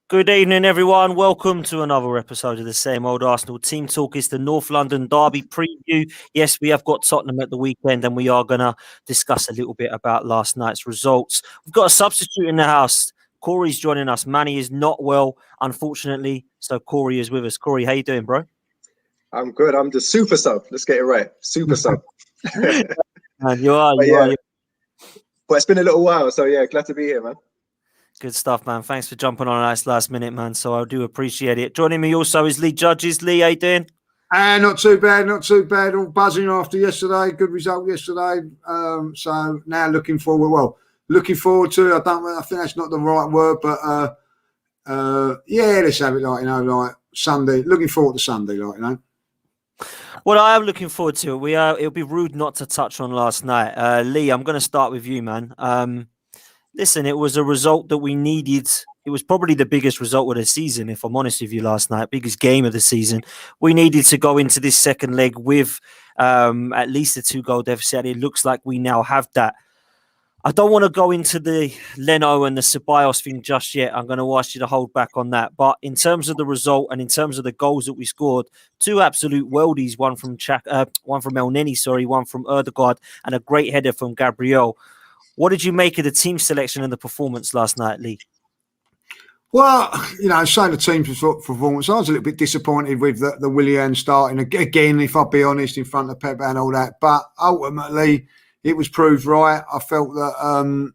Good evening, everyone. Welcome to another episode of the Same Old Arsenal Team Talk. It's the North London Derby preview. Yes, we have got Tottenham at the weekend, and we are going to discuss a little bit about last night's results. We've got a substitute in the house. Corey's joining us. Manny is not well, unfortunately, so Corey is with us. Corey, how you doing, bro? I'm good. I'm the super sub. Let's get it right. Super sub. Man, you are. But it's been a little while, so yeah, glad to be here, man. Good stuff, man. Thanks for jumping on us last minute, man. So I do appreciate it. Joining me also is Lee Judges. Lee, how you doing? Not too bad, not too bad. All buzzing after yesterday. Good result yesterday. So now looking forward to. I think that's not the right word, but let's have it like Sunday. Looking forward to Sunday, Well, I am looking forward to it. It'll be rude not to touch on last night. Lee, I'm going to start with you, man. Listen, it was a result that we needed. It was probably the biggest result of the season, if I'm honest with you, last night. Biggest game of the season. We needed to go into this second leg with at least a 2-goal deficit. It looks like we now have that. I don't want to go into the Leno and the Ceballos thing just yet. I'm going to ask you to hold back on that. But in terms of the result and in terms of the goals that we scored, two absolute worldies, one from El Neni, one from Erdegaard, and a great header from Gabriel. What did you make of the team selection and the performance last night, Lee? Well, saying the team's performance, I was a little bit disappointed with the Willian starting again, if I'll be honest, in front of Pep and all that. But ultimately, it was proved right. I felt that,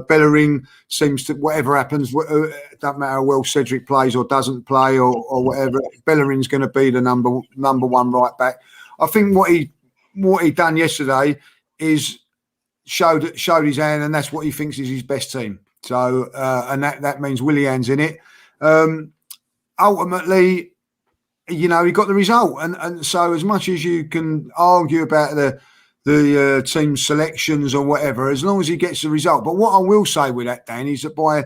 Bellerin seems to, whatever happens, it doesn't matter how well Cedric plays or doesn't play or whatever, Bellerin's going to be the number one right back. I think what he done yesterday is showed his hand, and that's what he thinks is his best team. So, and that means Willian's in it. Ultimately, he got the result, and so as much as you can argue about the team selections or whatever, as long as he gets the result. But what I will say with that, Dan, is that by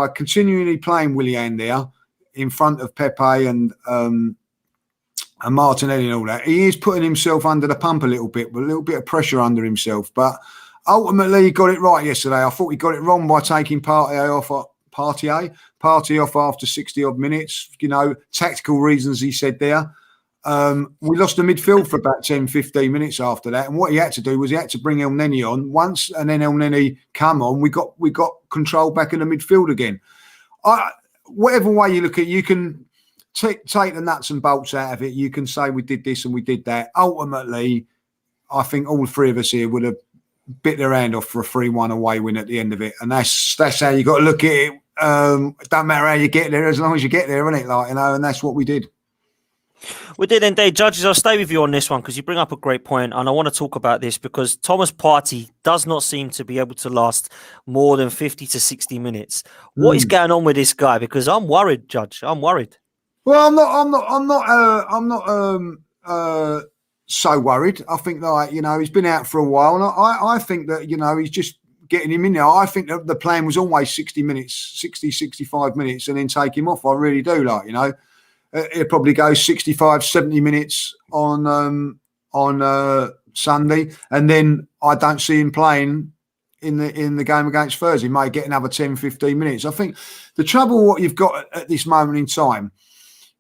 continually playing Willian there in front of Pepe and Martinelli and all that, he is putting himself under the pump a little bit, with a little bit of pressure under himself. But ultimately, he got it right yesterday. I thought he got it wrong by taking Partey off after 60-odd minutes. Tactical reasons, he said there. We lost the midfield for about 10, 15 minutes after that. And what he had to do was he had to bring El Neni on once, and then El Neni come on. We got control back in the midfield again. Whatever way you look at it, you can take the nuts and bolts out of it. You can say we did this and we did that. Ultimately, I think all three of us here would have bit their hand off for a 3-1 away win at the end of it. And that's how you got to look at it. It don't matter how you get there, as long as you get there, isn't it? And that's what we did. We did indeed. Judges, I'll stay with you on this one because you bring up a great point, and I want to talk about this because Thomas Partey does not seem to be able to last more than 50 to 60 minutes. What is going on with this guy? Because I'm worried, Judge. I'm worried. Well, I'm not so worried. I think he's been out for a while, and I think that he's just getting him in there. I think that the plan was always 65 minutes, and then take him off. I really do. He'll probably go 65, 70 minutes on Sunday, and then I don't see him playing in the game against Spurs. He may get another 10, 15 minutes. I think the trouble what you've got at this moment in time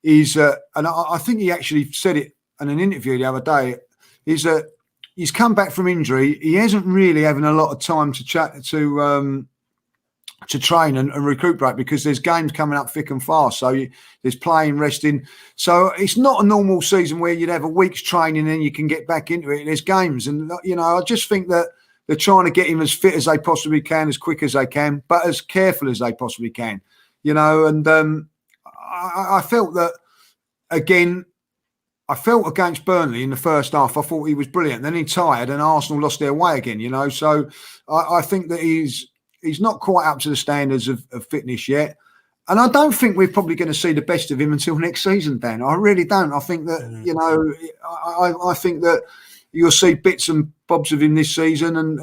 is, and I think he actually said it in an interview the other day, is that he's come back from injury. He hasn't really having a lot of time to train and recuperate because there's games coming up thick and fast. So there's playing, resting. So it's not a normal season where you'd have a week's training and you can get back into it. There's games. And, I just think that they're trying to get him as fit as they possibly can, as quick as they can, but as careful as they possibly can, and I felt that, again, I felt against Burnley in the first half, I thought he was brilliant. Then he tired and Arsenal lost their way again, So I think that he's not quite up to the standards of fitness yet. And I don't think we're probably going to see the best of him until next season, Dan. I really don't. I think that, I think that you'll see bits and bobs of him this season.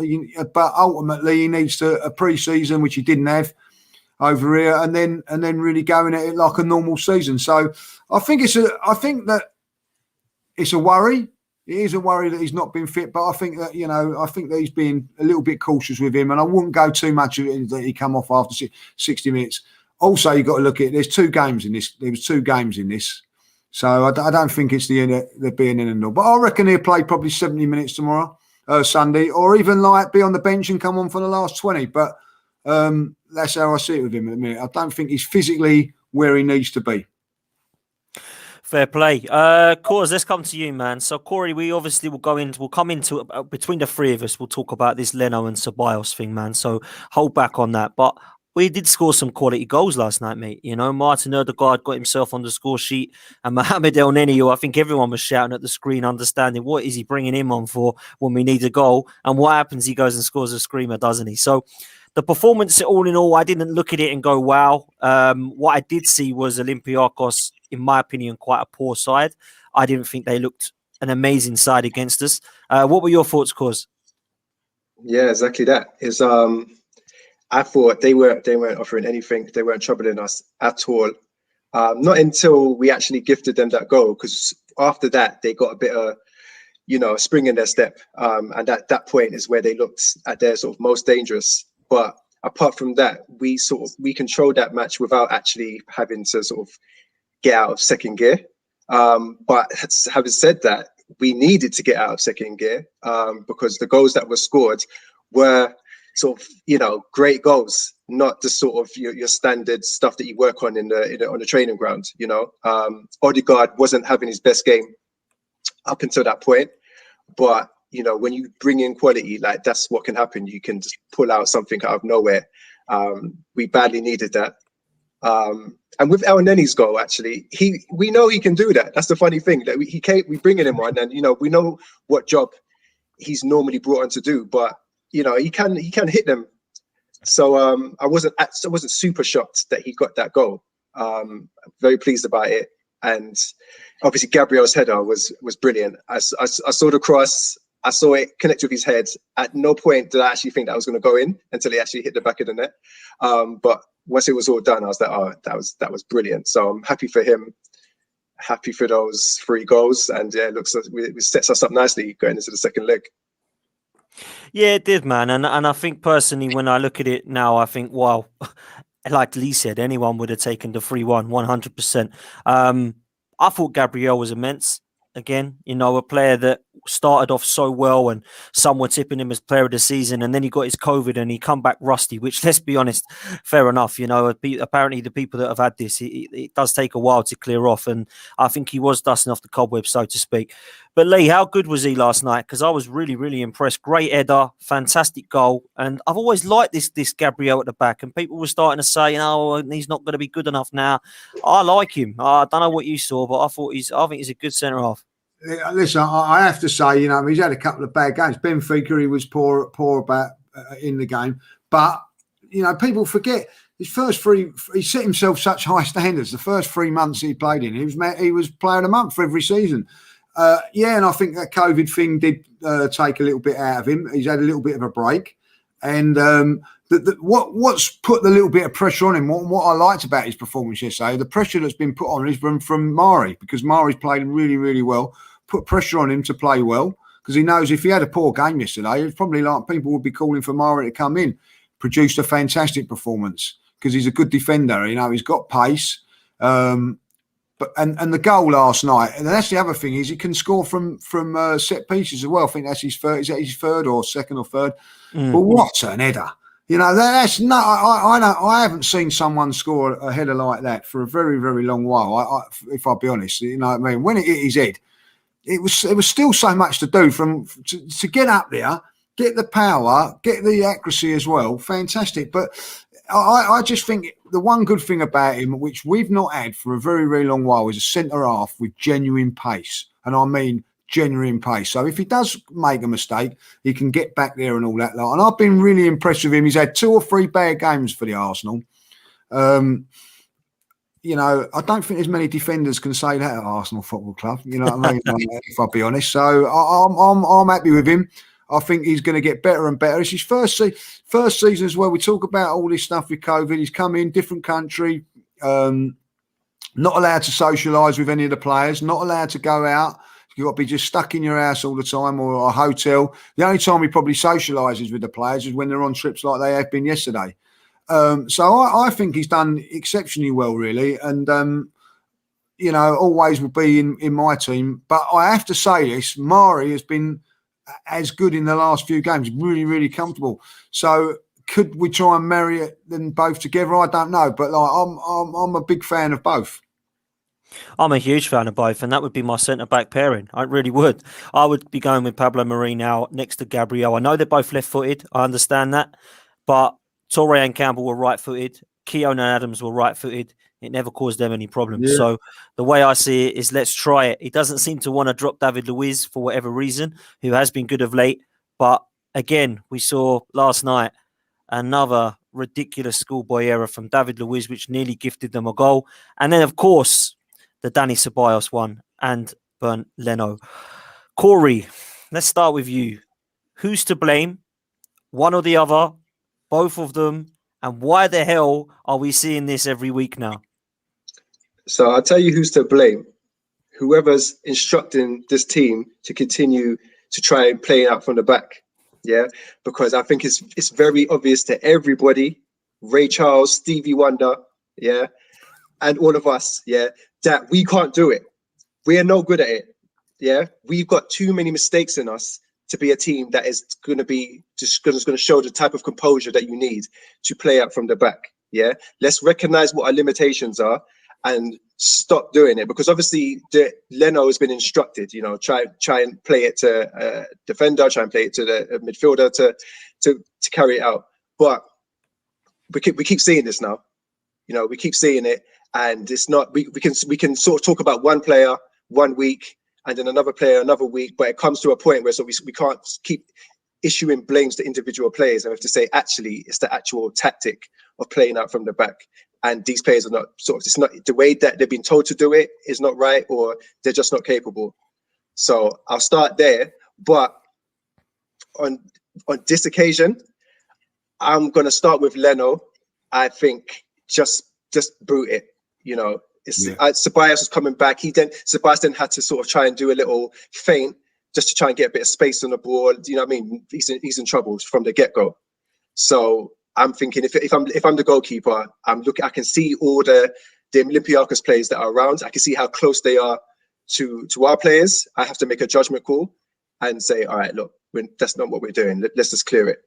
But ultimately he needs a pre-season, which he didn't have over here, and then really going at it like a normal season. So I think that it's a worry. It is a worry that he's not been fit, but I think that he's being a little bit cautious with him, and I wouldn't go too much of it that he come off after 60 minutes. also you've got to look at, there's 2 games in this. There was 2 games in this. So I don't think it's the being in and all. But I reckon he'll play probably 70 minutes tomorrow, Sunday, or even like be on the bench and come on for the last 20. But that's how I see it with him at the minute. I don't think he's physically where he needs to be. Fair play. Cores, let's come to you, man. So, Corey, we obviously we'll come into between the 3 of us, we'll talk about this Leno and Ceballos thing, man. So hold back on that. But we did score some quality goals last night, mate. You know, Martin Odegaard got himself on the score sheet, and Mohamed El Neni, who I think everyone was shouting at the screen, understanding what is he bringing him on for when we need a goal, and what happens? He goes and scores a screamer, doesn't he? So the performance, all in all, I didn't look at it and go, wow. What I did see was Olympiacos, in my opinion, quite a poor side. I didn't think they looked an amazing side against us. What were your thoughts, Cause? Yeah, exactly that. I thought they weren't offering anything. They weren't troubling us at all. Not until we actually gifted them that goal, because after that they got a bit of, spring in their step. And at that point is where they looked at their sort of most dangerous. But apart from that, we controlled that match without actually having to sort of get out of second gear. But having said that, we needed to get out of second gear because the goals that were scored were sort of, great goals, not the sort of your standard stuff that you work on on the training ground. Odegaard wasn't having his best game up until that point, but when you bring in quality, like that's what can happen. You can just pull out something out of nowhere. We badly needed that. And with El Neni's goal, actually, we know he can do that. That's the funny thing, that we bringing him on, and we know what job he's normally brought on to do, but he can hit them. So I wasn't super shocked that he got that goal. Very pleased about it, and obviously Gabriel's header was brilliant. I saw the cross, I saw it connect with his head. At no point did I actually think that was going to go in until he actually hit the back of the net. But once it was all done, I was like, oh, that was brilliant. So I'm happy for him, happy for those 3 goals, and yeah, it sets us up nicely going into the second leg. Yeah, it did, man. And I think personally, when I look at it now, I think, wow, like Lee said, anyone would have taken the 3-1, 100%. I thought Gabriel was immense. Again, a player that started off so well, and some were tipping him as player of the season, and then he got his COVID and he come back rusty, which, let's be honest, fair enough. Apparently the people that have had this, it does take a while to clear off, and I think he was dusting off the cobwebs, so to speak. But Lee, how good was he last night? Because I was really, really impressed. Great header, fantastic goal, and I've always liked this Gabriel at the back, and people were starting to say, he's not going to be good enough now. I like him. I don't know what you saw, but I think he's a good centre half. Listen, I have to say, he's had a couple of bad games. Benfica, he was poor about in the game, but people forget his first 3. He set himself such high standards. The first 3 months he played in, he was player of the month for every season. And I think that COVID thing did take a little bit out of him. He's had a little bit of a break, and what's put the little bit of pressure on him, what I liked about his performance yesterday, the pressure that's been put on is from Mari, because Mari's played really, really well. Put pressure on him to play well, because he knows if he had a poor game yesterday, it's probably like people would be calling for Mari to come in. Produced a fantastic performance because he's a good defender. He's got pace. But the goal last night, and that's the other thing, is he can score from set pieces as well. I think that's his third. Is that his third or second or third? But what an header! That's not. I haven't seen someone score a header like that for a very, very long while. If I'll be honest, what I mean, when it hit his head, it was still so much to do to get up there, get the power, get the accuracy as well. Fantastic. But I just think the one good thing about him, which we've not had for a very, very long while, is a centre half with genuine pace. And I mean genuine pace. So if he does make a mistake, he can get back there and all that. And I've been really impressed with him. He's had 2 or 3 bad games for the Arsenal. I don't think as many defenders can say that at Arsenal Football Club. You know what I mean? If I'll be honest. So I'm happy with him. I think he's going to get better and better. It's his first season as well. We talk about all this stuff with COVID. He's come in, different country, not allowed to socialise with any of the players, not allowed to go out. You've got to be just stuck in your house all the time or a hotel. The only time he probably socialises with the players is when they're on trips like they have been yesterday. So I think he's done exceptionally well, really, and always will be in my team. But I have to say this: Mari has been as good in the last few games, really, really comfortable. So could we try and marry them both together? I don't know, but I'm a big fan of both. I'm a huge fan of both, and that would be my centre-back pairing. I really would. I would be going with Pablo Mari now next to Gabriel. I know they're both left-footed. I understand that. But Torre and Campbell were right-footed. Keown and Adams were right-footed. It never caused them any problems. Yeah. So the way I see it is let's try it. He doesn't seem to want to drop David Luiz for whatever reason, who has been good of late. But again, we saw last night another ridiculous schoolboy error from David Luiz, which nearly gifted them a goal. And then, of course, the Dani Ceballos one and Bernd Leno. Corey, let's start with you. Who's to blame? One or the other? Both of them? And why the hell are we seeing this every week now? So I'll tell you who's to blame. Whoever's instructing this team to continue to try and play out from the back. Yeah, because I think it's very obvious to everybody, Ray Charles, Stevie Wonder, yeah, and all of us, yeah, that we can't do it. We are no good at it. Yeah, we've got too many mistakes in us to be a team that is going to be just going to show the type of composure that you need to play out from the back. Yeah, let's recognize what our limitations are and stop doing it, because obviously Leno has been instructed, try and play it to defender, try and play it to the midfielder to carry it out. But we keep seeing this now. We keep seeing it, and it's not. We can sort of talk about one player 1 week and then another player another week, but it comes to a point where we can't keep issuing blames to individual players, and we have to say actually it's the actual tactic of playing out from the back. And these players are not it's not the way that they've been told to do it is not right, or they're just not capable. So I'll start there. But on this occasion, I'm gonna start with Leno. I think just boot it. Ceballos was coming back. Sebastian had to sort of try and do a little feint just to try and get a bit of space on the ball. You know what I mean? He's in trouble from the get-go. So I'm thinking if I'm the goalkeeper, I can see all the Olympiacos players that are around. I can see how close they are to our players. I have to make a judgment call and say, all right, look, that's not what we're doing. Let's just clear it.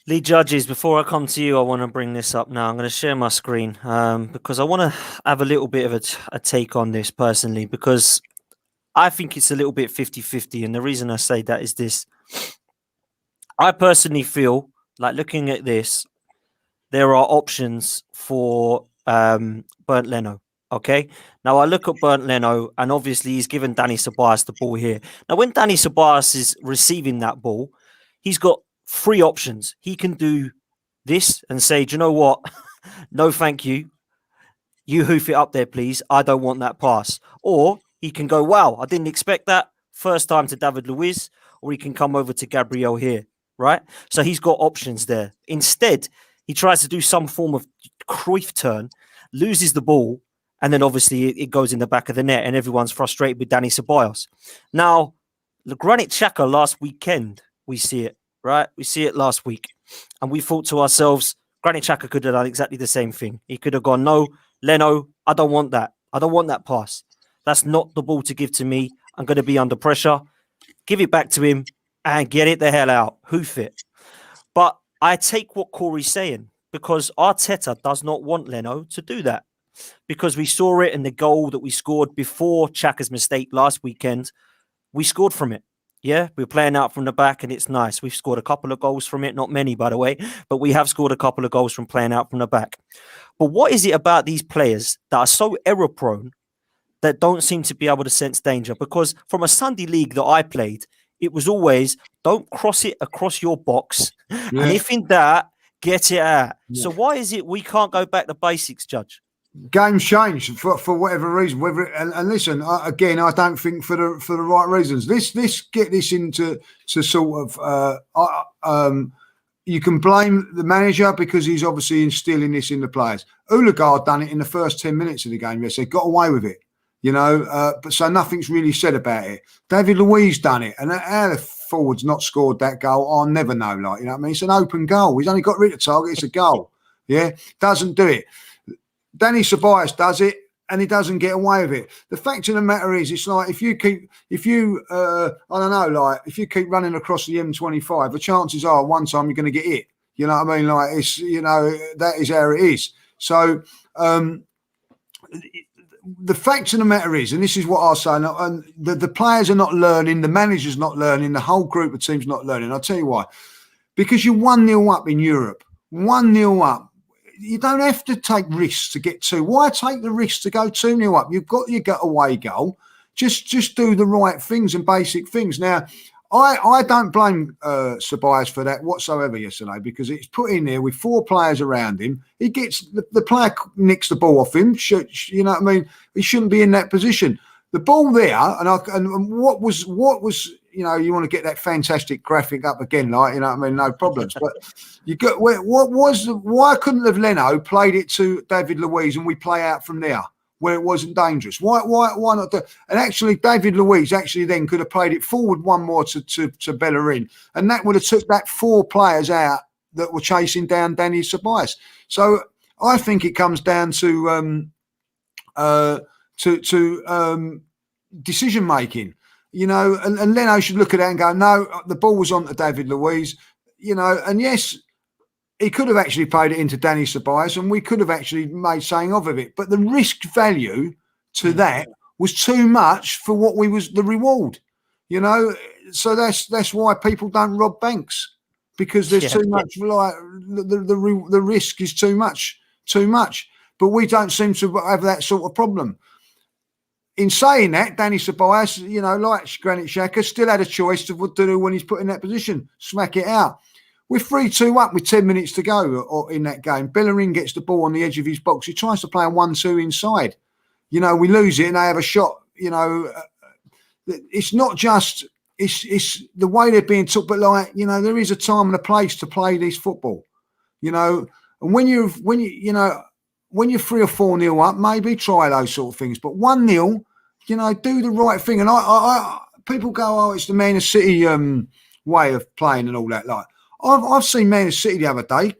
Lead judges, before I come to you, I want to bring this up now. I'm going to share my screen because I want to have a little bit of a take on this personally, because I think it's a little bit 50-50. And the reason I say that is this. I personally feel like, looking at this, there are options for Bernd Leno. Okay. Now I look at Bernd Leno, and obviously he's given Dani Ceballos the ball here. Now, when Dani Ceballos is receiving that ball, he's got 3 options. He can do this and say, do you know what? No, thank you. You hoof it up there, please. I don't want that pass. Or he can go, wow, I didn't expect that. First time to David Luiz. Or he can come over to Gabriel here. Right? So he's got options there. Instead, he tries to do some form of Cruyff turn, loses the ball, and then obviously it goes in the back of the net, and everyone's frustrated with Dani Ceballos. Now, the Granit Xhaka last weekend, we see it, right? We see it last week. And we thought to ourselves, Granit Xhaka could have done exactly the same thing. He could have gone, no, Leno, I don't want that. I don't want that pass. That's not the ball to give to me. I'm going to be under pressure. Give it back to him and get it the hell out. Hoof it. But I take what Corey's saying, because Arteta does not want Leno to do that, because we saw it in the goal that we scored before Xhaka's mistake last weekend. We scored from it. Yeah, we're playing out from the back, and it's nice. We've scored a couple of goals from it. Not many, by the way, but we have scored a couple of goals from playing out from the back. But what is it about these players that are so error-prone that don't seem to be able to sense danger? Because from a Sunday league that I played, it was always, don't cross it across your box. Yeah. And if in that, get it out. Yeah. So why is it we can't go back to basics, Judge? Games change for whatever reason. And listen, I don't think for the right reasons. Let's get this into sort of. You can blame the manager because he's obviously instilling this in the players. Odegaard done it in the first 10 minutes of the game. Yes, they got away with it. But so nothing's really said about it. David Luiz done it, and how the forward's not scored that goal, I'll never know. Like, you know what I mean? It's an open goal. He's only got rid of target. It's a goal. Yeah, doesn't do it. Danny Ceballos does it, and he doesn't get away with it. The fact of the matter is, it's like if you keep running across the M25, the chances are one time you're going to get hit. You know what I mean? Like, it's, you know, that is how it is. So the fact of the matter is, and this is what I'll say, and the players are not learning, the manager's not learning, the whole group of teams not learning. I'll tell you why. Because you're 1-0 up in Europe, 1-0 up. You don't have to take risks to get 2. Why take the risk to go 2-0 up? You've got your away goal. Just do the right things and basic things. Now, I don't blame Ceballos for that whatsoever yesterday, because it's put in there with 4 players around him. He gets the player nicks the ball off him. You know what I mean? He shouldn't be in that position. The ball there, and what was you know, you want to get that fantastic graphic up again, like, you know what I mean? No problems. But you got why couldn't have Leno played it to David Luiz and we play out from there where it wasn't dangerous? Why not do? And actually, David Luiz actually then could have played it forward one more to Bellerin, and that would have took that 4 players out that were chasing down Danny Ceballos. So I think it comes down to decision making. You know, and Leno should look at that and go, no, the ball was on to David Luiz, you know, and yes, he could have actually played it into Danny Ceballos and we could have actually made something of it. But the risk value to that was too much for what the reward, you know. So that's why people don't rob banks, because there's too much, like the risk is too much. But we don't seem to have that sort of problem. In saying that, Danny Ceballos, you know, like Granit Xhaka, still had a choice to what to do when he's put in that position. Smack it out. We're 3-2 up with 10 minutes to go in that game. Bellerin gets the ball on the edge of his box. He tries to play a 1-2 inside. You know, we lose it and they have a shot. You know, it's not just, it's the way they're being took, but like, you know, there is a time and a place to play this football. You know, and when you're 3 or 4-0 up, maybe try those sort of things. But 1-0, you know, do the right thing. And I people go, oh, it's the Man City way of playing and all that. Like, I've seen Man City the other day.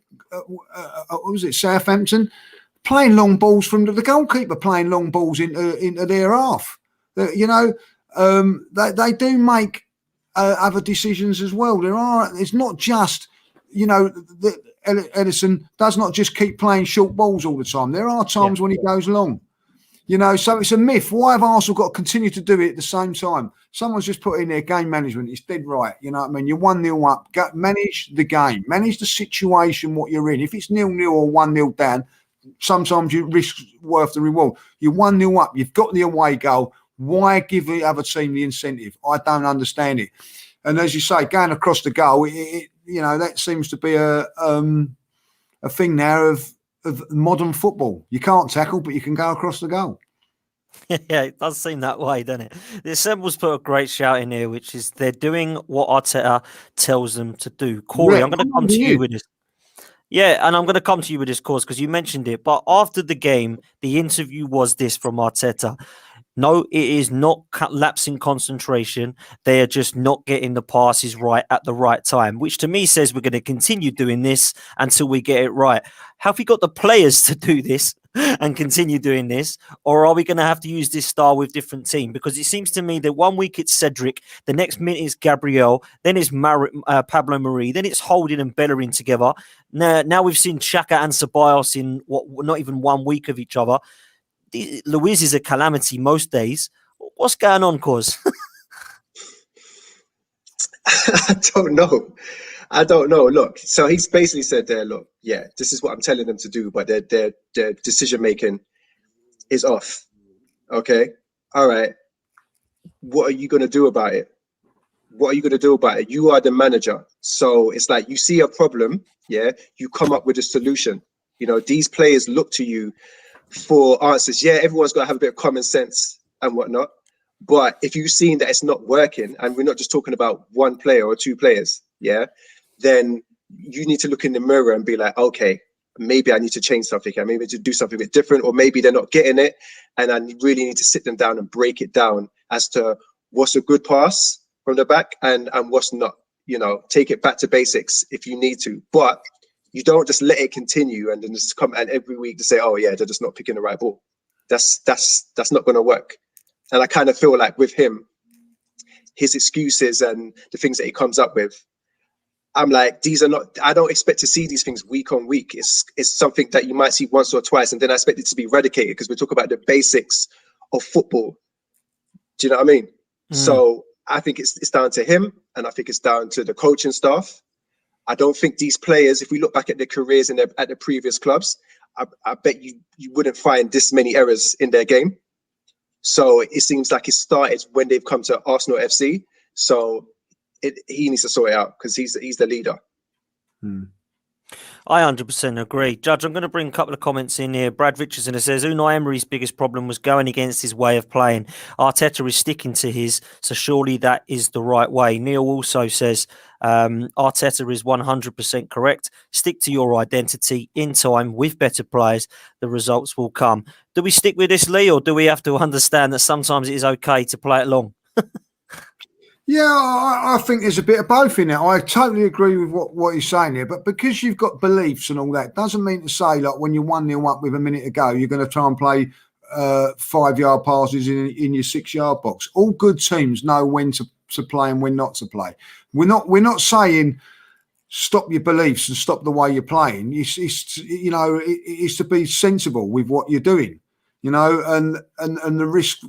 What was it, Southampton, playing long balls from the goalkeeper, playing long balls into their half. You know, they do make other decisions as well. It's not just, you know, Ederson does not just keep playing short balls all the time. There are times when he goes long. You know, so it's a myth. Why have Arsenal got to continue to do it at the same time? Someone's just put in their game management. It's dead right. You know what I mean? You're 1-0 up. Manage the game. Manage the situation, what you're in. If it's 0-0 or 1-0 down, sometimes you risk worth the reward. You're 1-0 up. You've got the away goal. Why give the other team the incentive? I don't understand it. And as you say, going across the goal, you know, that seems to be a thing now of modern football. You can't tackle, but you can go across the goal. Yeah, it does seem that way, doesn't it? The Assembles put a great shout in here, which is they're doing what Arteta tells them to do. Corey, I'm going to come to you with this. Yeah, and I'm going to come to you with this, course, because you mentioned it. But after the game, the interview was this from Arteta. No, it is not lapsing concentration. They are just not getting the passes right at the right time, which to me says we're going to continue doing this until we get it right. Have we got the players to do this and continue doing this? Or are we going to have to use this style with different team? Because it seems to me that 1 week it's Cedric, the next minute is Gabriel, then it's Pablo Mari, then it's Holding and Bellerin together. Now we've seen Xhaka and Ceballos in not even 1 week of each other. Luiz is a calamity most days. What's going on, Cause? I don't know. Look, so he's basically said there, look, yeah, this is what I'm telling them to do, but their decision making is off. Okay, all right. What are you going to do about it? You are the manager. So it's like you see a problem, yeah, you come up with a solution. You know, these players look to you for answers. Yeah, everyone's got to have a bit of common sense and whatnot. But if you've seen that it's not working, and we're not just talking about one player or 2 players, yeah, then you need to look in the mirror and be like, okay, maybe I need to change something. I maybe to do something a bit different, or maybe they're not getting it. And I really need to sit them down and break it down as to what's a good pass, from the back and what's not. You know, take it back to basics if you need to, but you don't just let it continue and then just come and every week to say, oh yeah, they're just not picking the right ball. That's not going to work. And I kind of feel like with him, his excuses and the things that he comes up with, I'm like, these are not, I don't expect to see these things week on week. It's something that you might see once or twice, and then I expect it to be eradicated because we talk about the basics of football. Do you know what I mean? So I think it's down to him, and I think it's down to the coaching staff. I don't think these players, if we look back at their careers at the previous clubs, I bet you wouldn't find this many errors in their game. So it seems like it started when they've come to Arsenal FC. So he needs to sort it out because he's the leader. I 100% agree. Judge, I'm going to bring a couple of comments in here. Brad Richardson says, Unai Emery's biggest problem was going against his way of playing. Arteta is sticking to his, so surely that is the right way. Neil also says, Arteta is 100% correct. Stick to your identity. In time, with better players, the results will come. Do we stick with this, Lee, or do we have to understand that sometimes it is okay to play it long? Yeah, I think there's a bit of both in it. I totally agree with what he's saying here, but because you've got beliefs and all that, doesn't mean to say like when you're 1-0 up with a minute to go, you're going to try and play 5-yard passes in your 6-yard box. All good teams know when to play and when not to play. We're not saying stop your beliefs and stop the way you're playing. It's to be sensible with what you're doing, you know, and the risks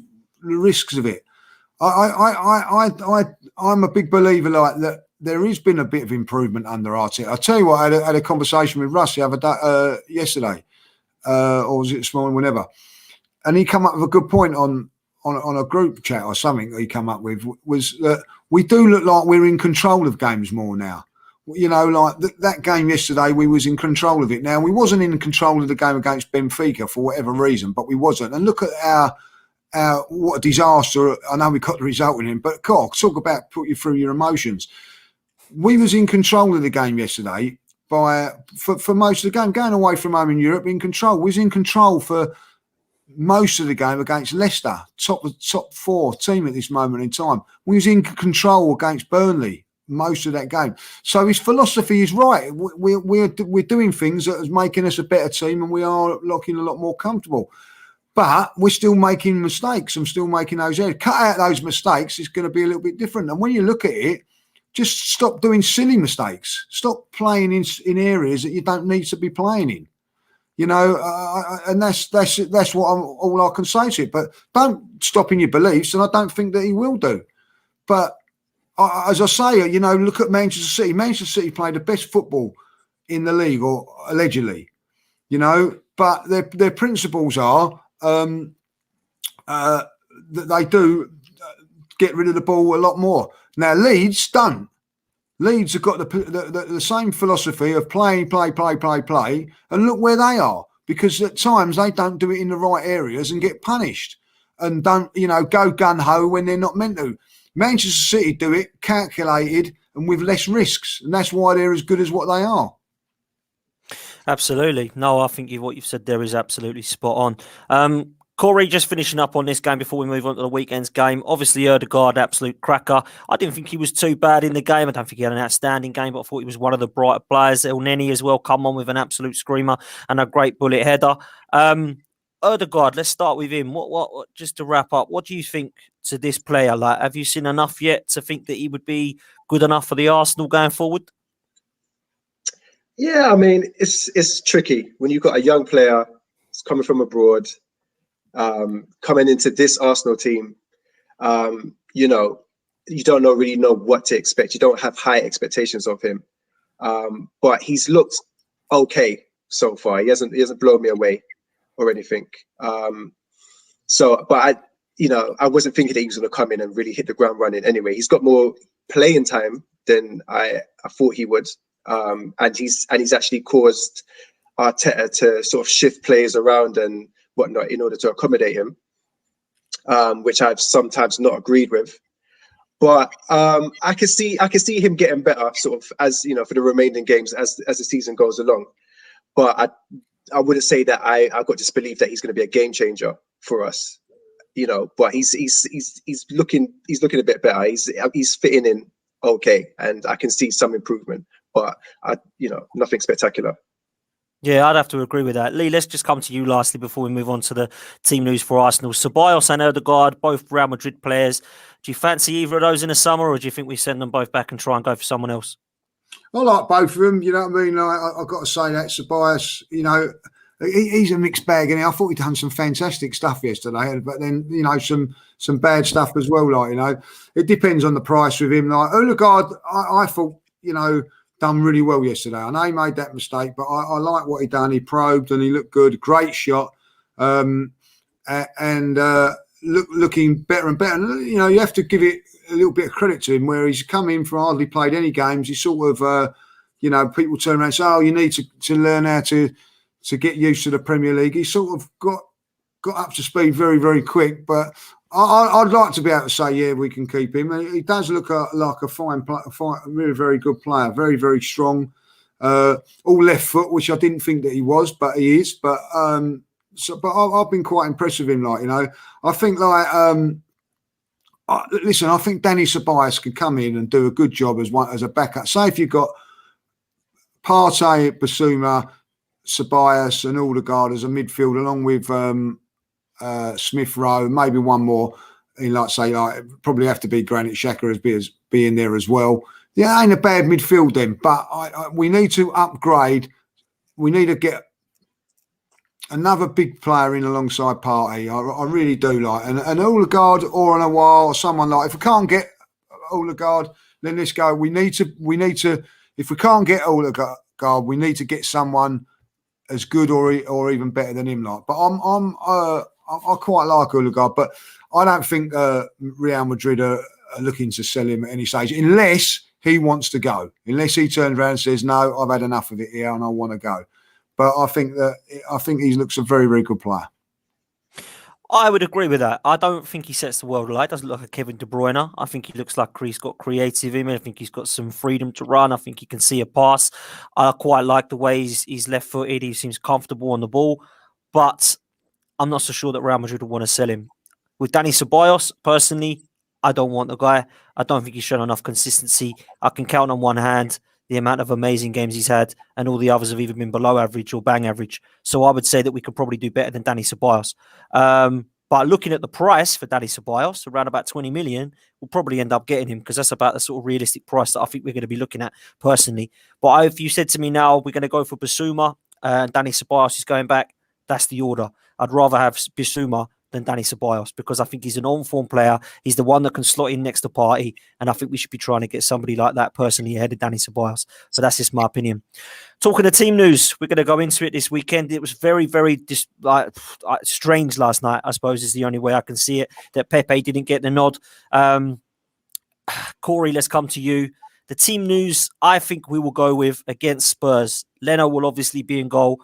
of it. I'm a big believer like that. There has been a bit of improvement under Arteta. I'll tell you what, I had a conversation with Russ the other day, yesterday, or was it this morning, whenever, and he come up with a good point on a group chat or something that he come up with was that we do look like we're in control of games more now. You know, like that game yesterday, we was in control of it. Now, we wasn't in control of the game against Benfica for whatever reason, but we wasn't. And look at what a disaster. I know we got the result in him, but God, talk about put you through your emotions. We was in control of the game yesterday for most of the game, going away from home in Europe, in control. We was in control for most of the game against Leicester, top 4 team at this moment in time. We was in control against Burnley most of that game. So his philosophy is right. We're doing things that is making us a better team, and we are looking a lot more comfortable. But we're still making mistakes. I'm still making those errors. Cut out those mistakes, it's going to be a little bit different. And when you look at it, just stop doing silly mistakes. Stop playing in areas that you don't need to be playing in. You know, and that's what all I can say to it. But don't stop in your beliefs, and I don't think that he will do. But as I say, you know, look at Manchester City. Manchester City play the best football in the league, or allegedly. You know, but their principles are that they do get rid of the ball a lot more. Now Leeds don't. Leeds have got the same philosophy of play, and look where they are, because at times they don't do it in the right areas and get punished, and don't, you know, go gun ho when they're not meant to. Manchester City do it calculated and with less risks, and that's why they're as good as what they are. Absolutely. No, I think what you've said there is absolutely spot on. Corey, just finishing up on this game before we move on to the weekend's game. Obviously, Ødegaard, absolute cracker. I didn't think he was too bad in the game. I don't think he had an outstanding game, but I thought he was one of the brighter players. Elneny as well, come on with an absolute screamer and a great bullet header. Ødegaard, let's start with him. What? Just to wrap up, what do you think to this player? Like, have you seen enough yet to think that he would be good enough for the Arsenal going forward? Yeah, I mean, it's tricky when you've got a young player coming from abroad, coming into this Arsenal team. You know, you don't really know what to expect. You don't have high expectations of him, but he's looked okay so far. He hasn't blown me away or anything. But I wasn't thinking that he was going to come in and really hit the ground running. Anyway, he's got more playing time than I thought he would. And he's actually caused Arteta to sort of shift players around and whatnot in order to accommodate him, which I've sometimes not agreed with. But I can see him getting better, sort of, as you know, for the remaining games as the season goes along. But I wouldn't say that I got this belief that he's going to be a game changer for us. but he's looking a bit better. He's fitting in okay, and I can see some improvement, but nothing spectacular. Yeah, I'd have to agree with that. Lee, let's just come to you lastly before we move on to the team news for Arsenal. Ceballos and Odegaard, both Real Madrid players. Do you fancy either of those in the summer, or do you think we send them both back and try and go for someone else? I like both of them. You know what I mean? I've got to say that Ceballos, he's a mixed bag, and I thought he'd done some fantastic stuff yesterday, but then some bad stuff as well. It depends on the price with him. Like Odegaard, I thought done really well yesterday. I know he made that mistake, but I like what he done. He probed and he looked good. Great shot, and looking better and better. You have to give it a little bit of credit to him, where he's come in for hardly played any games. He sort of, people turn around and say, "Oh, you need to learn how to get used to the Premier League." He sort of got up to speed very, very quick, but I'd like to be able to say, yeah, we can keep him. He does look like a fine, very, very good player, very, very strong. All left foot, which I didn't think that he was, but he is. But I've been quite impressed with him. I think listen, I think Danny Ceballos can come in and do a good job as a backup. Say if you've got Partey, Basuma, Ceballos and Odegaard as a midfield, along with Smith Rowe, maybe one more. Probably have to be Granit Xhaka as being there as well. Yeah, ain't a bad midfield then, but we need to upgrade. We need to get another big player in alongside Partey. I really do like an Odegaard or an Awar or someone like. If we can't get Odegaard, then let's go. We need to. If we can't get Odegaard, we need to get someone as good or even better than him. But I quite like Odegaard, but I don't think Real Madrid are looking to sell him at any stage, unless he wants to go. Unless he turns around and says, "No, I've had enough of it here and I want to go." But I think he looks a very, very good player. I would agree with that. I don't think he sets the world alight. Doesn't look like Kevin De Bruyne. I think he looks like he's got creative in him. I think he's got some freedom to run. I think he can see a pass. I quite like the way he's left-footed. He seems comfortable on the ball. But I'm not so sure that Real Madrid will want to sell him. With Danny Ceballos, personally, I don't want the guy. I don't think he's shown enough consistency. I can count on one hand the amount of amazing games he's had, and all the others have either been below average or bang average. So I would say that we could probably do better than Danny Ceballos. But looking at the price for Danny Ceballos, around about 20 million, we'll probably end up getting him, because that's about the sort of realistic price that I think we're going to be looking at personally. But if you said to me now, we're going to go for Basuma and Danny Ceballos is going back, that's the order. I'd rather have Basuma than Danny Ceballos, because I think he's an on-form player. He's the one that can slot in next to Partey, and I think we should be trying to get somebody like that personally ahead of Danny Ceballos. So that's just my opinion. Talking of team news, we're going to go into it this weekend. It was very, very strange last night, I suppose is the only way I can see it, that Pepe didn't get the nod. Corey, let's come to you. The team news, I think we will go with against Spurs. Leno will obviously be in goal.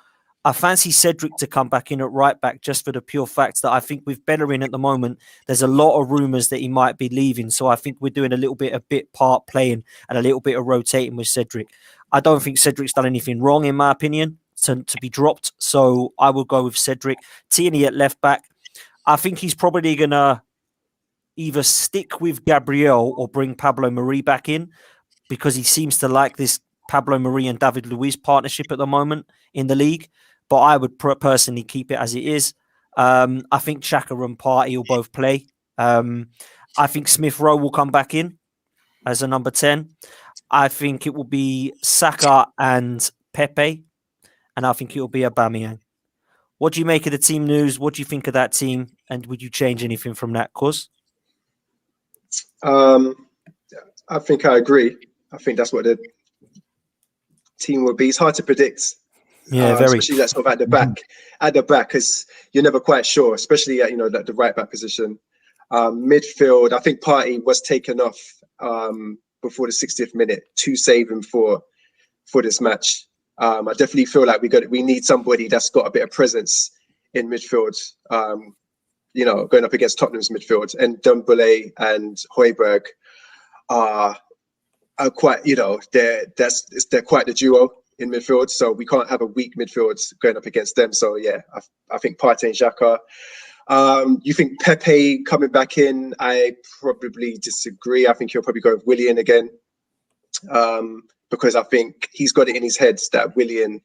I fancy Cedric to come back in at right back, just for the pure fact that I think with Bellerin at the moment, there's a lot of rumours that he might be leaving. So I think we're doing a bit part playing and a little bit of rotating with Cedric. I don't think Cedric's done anything wrong, in my opinion, to be dropped. So I will go with Cedric. Tierney at left back. I think he's probably going to either stick with Gabriel or bring Pablo Mari back in, because he seems to like this Pablo Mari and David Luiz partnership at the moment in the league. But I would personally keep it as it is. I think Xhaka and Partey will both play. I think Smith Rowe will come back in as a number 10. I think it will be Saka and Pepe. And I think it will be Aubameyang. What do you make of the team news? What do you think of that team? And would you change anything from that, Cos? I think I agree. I think that's what the team will be. It's hard to predict. Yeah, very. Especially that sort of at the back, because you're never quite sure, especially at the right back position. Midfield, I think Partey was taken off before the 60th minute to save him for this match. I definitely feel like we need somebody that's got a bit of presence in midfield. Going up against Tottenham's midfield, and Dembele and Højbjerg are quite, they're quite the duo in midfield, so we can't have a weak midfield going up against them. So yeah, I think Partey and Xhaka. You think Pepe coming back in? I probably disagree. I think he'll probably go with Willian again, because I think he's got it in his head that Willian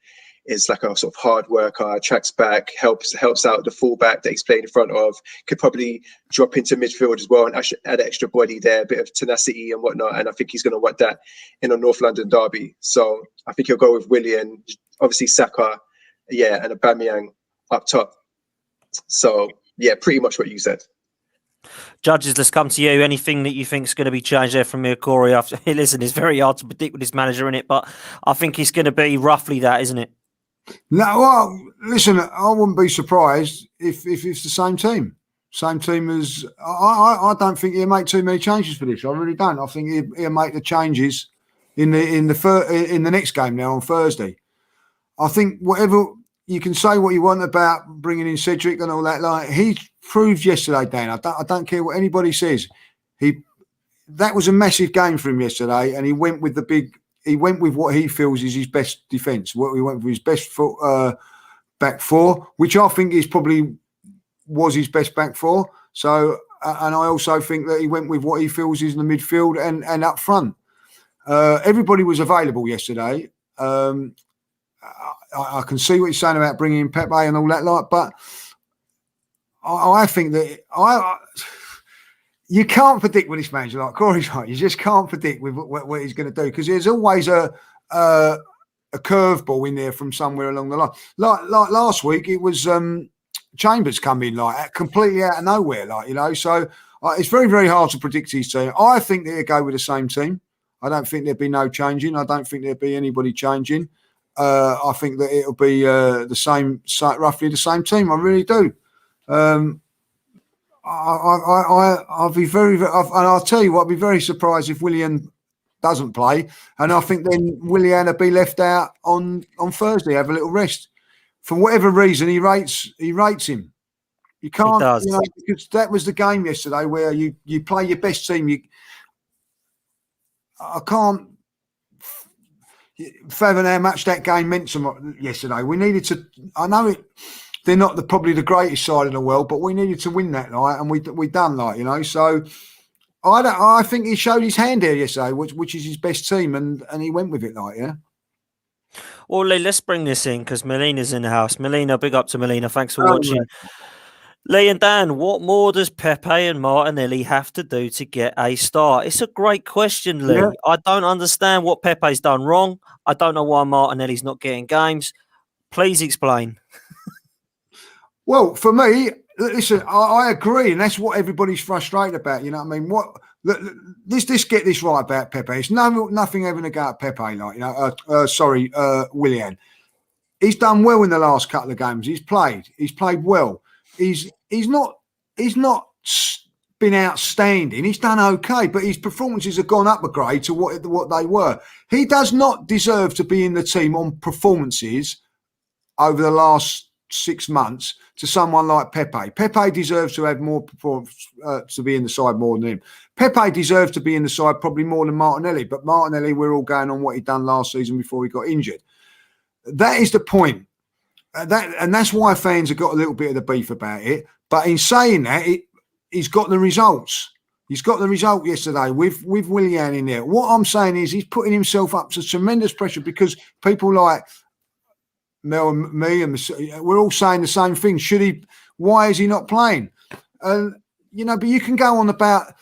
is like a sort of hard worker, tracks back, helps out the fullback that he's playing in front of, could probably drop into midfield as well and add extra body there, a bit of tenacity and whatnot. And I think he's going to want that in a North London derby. So I think he'll go with Willian, obviously Saka, and Aubameyang up top. So yeah, pretty much what you said. Judges, let's come to you. Anything that you think is going to be changed there from Corey? After listen, it's very hard to predict with this manager in it, but I think it's going to be roughly that, isn't it? No, well, listen, I wouldn't be surprised if it's the same team. Same team as I don't think he'll make too many changes for this. I really don't. I think he'll make the changes in the next game now on Thursday. I think whatever you can say what you want about bringing in Cedric and all that, like he proved yesterday, Dan. I don't care what anybody says. That was a massive game for him yesterday, and he went with what he feels is his best defence. He went with his best back four, which I think was his best back four. So, and I also think that he went with what he feels is in the midfield and up front. Everybody was available yesterday. I can see what you're saying about bringing in Pepe and all that, but I think that you can't predict with this manager, like Corey's right. You just can't predict with what he's going to do, because there's always a curveball in there from somewhere along the line. Like last week, it was Chambers come in like completely out of nowhere, So it's very, very hard to predict his team. I think they'll go with the same team. I don't think there'll be no changing. I don't think there'll be anybody changing. I think that it'll be the same, roughly the same team. I really do. I'll be and I'll tell you what, I'll be very surprised if Willian doesn't play, and I think then Willian will be left out on Thursday, have a little rest. For whatever reason, he rates him. You can't, because that was the game yesterday where you play your best team. I can't fathom how much that game meant to yesterday. We needed to. I know they're not probably the greatest side in the world, but we needed to win that night, and we done So I think he showed his hand there yesterday, which is his best team, and he went with it Well, Lee, let's bring this in because Melina's in the house. Melina, big up to Melina. Thanks for watching. Right. Lee and Dan, what more does Pepe and Martinelli have to do to get a start? It's a great question, Lee. Yeah. I don't understand what Pepe's done wrong. I don't know why Martinelli's not getting games. Please explain. Well, for me, listen, I agree, and that's what everybody's frustrated about. You know what I mean? Let's get this right about Pepe. It's nothing ever to go at Pepe, Willian. He's done well in the last couple of games. He's played well. He's not been outstanding. He's done okay, but his performances have gone up a grade to what they were. He does not deserve to be in the team on performances over the last 6 months to someone like Pepe. Pepe deserves to have more performance to be in the side more than him. Pepe deserves to be in the side probably more than Martinelli, but Martinelli, we're all going on what he'd done last season before he got injured. That is the point. And that's why fans have got a little bit of the beef about it. But in saying that, he's got the results. He's got the result yesterday with Willian in there. What I'm saying is he's putting himself up to tremendous pressure because people like Mel and me, and we're all saying the same thing. Why is he not playing? But you can go on about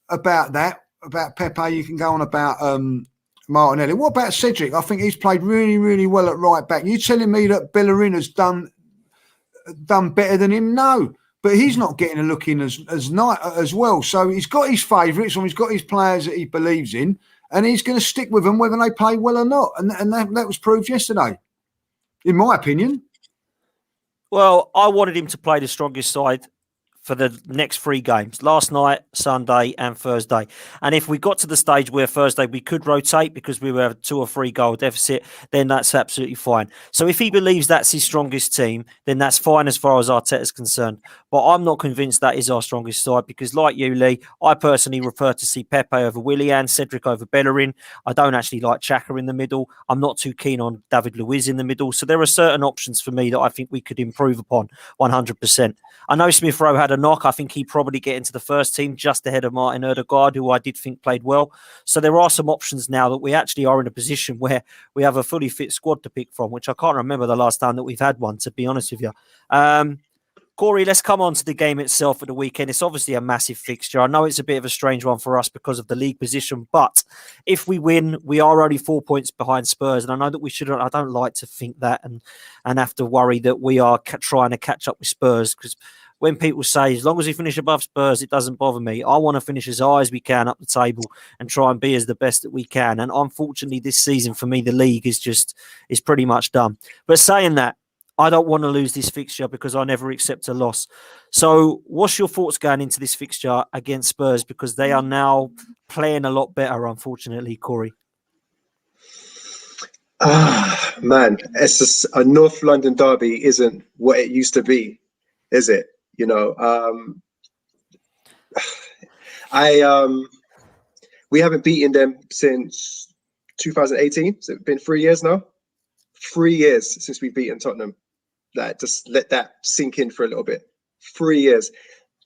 that, about Pepe. You can go on about Martinelli. What about Cedric? I think he's played really, really well at right back. You telling me that Bellerin has done better than him? No, but he's not getting a look in as well. So he's got his favourites, and he's got his players that he believes in, and he's going to stick with them whether they play well or not. And that was proved yesterday, in my opinion. Well, I wanted him to play the strongest side for the next 3 games, last night, Sunday and Thursday. And if we got to the stage where Thursday we could rotate because we were a 2 or 3 goal deficit, then that's absolutely fine. So if he believes that's his strongest team, then that's fine as far as Arteta's concerned. But I'm not convinced that is our strongest side because, like you, Lee, I personally prefer to see Pepe over Willian, Cedric over Bellerin. I don't actually like Xhaka in the middle. I'm not too keen on David Luiz in the middle. So there are certain options for me that I think we could improve upon 100%. I know Smith Rowe had a knock. I think he'd probably get into the first team just ahead of Martin Odegaard, who I did think played well. So there are some options now that we actually are in a position where we have a fully fit squad to pick from, which I can't remember the last time that we've had one, to be honest with you. Corey, let's come on to the game itself at the weekend. It's obviously a massive fixture. I know it's a bit of a strange one for us because of the league position, but if we win, we are only 4 points behind Spurs. And I know that we shouldn't, I don't like to think that and have to worry that we are trying to catch up with Spurs, because when people say, as long as we finish above Spurs, it doesn't bother me. I want to finish as high as we can up the table and try and be as the best that we can. And unfortunately, this season for me, the league is pretty much done. But saying that, I don't want to lose this fixture because I never accept a loss. So what's your thoughts going into this fixture against Spurs? Because they are now playing a lot better, unfortunately, Corey. Man, it's just a North London derby isn't what it used to be, is it? You know, we haven't beaten them since 2018. So it's been 3 years now. 3 years since we've beaten Tottenham. Like, just let that sink in for a little bit. 3 years.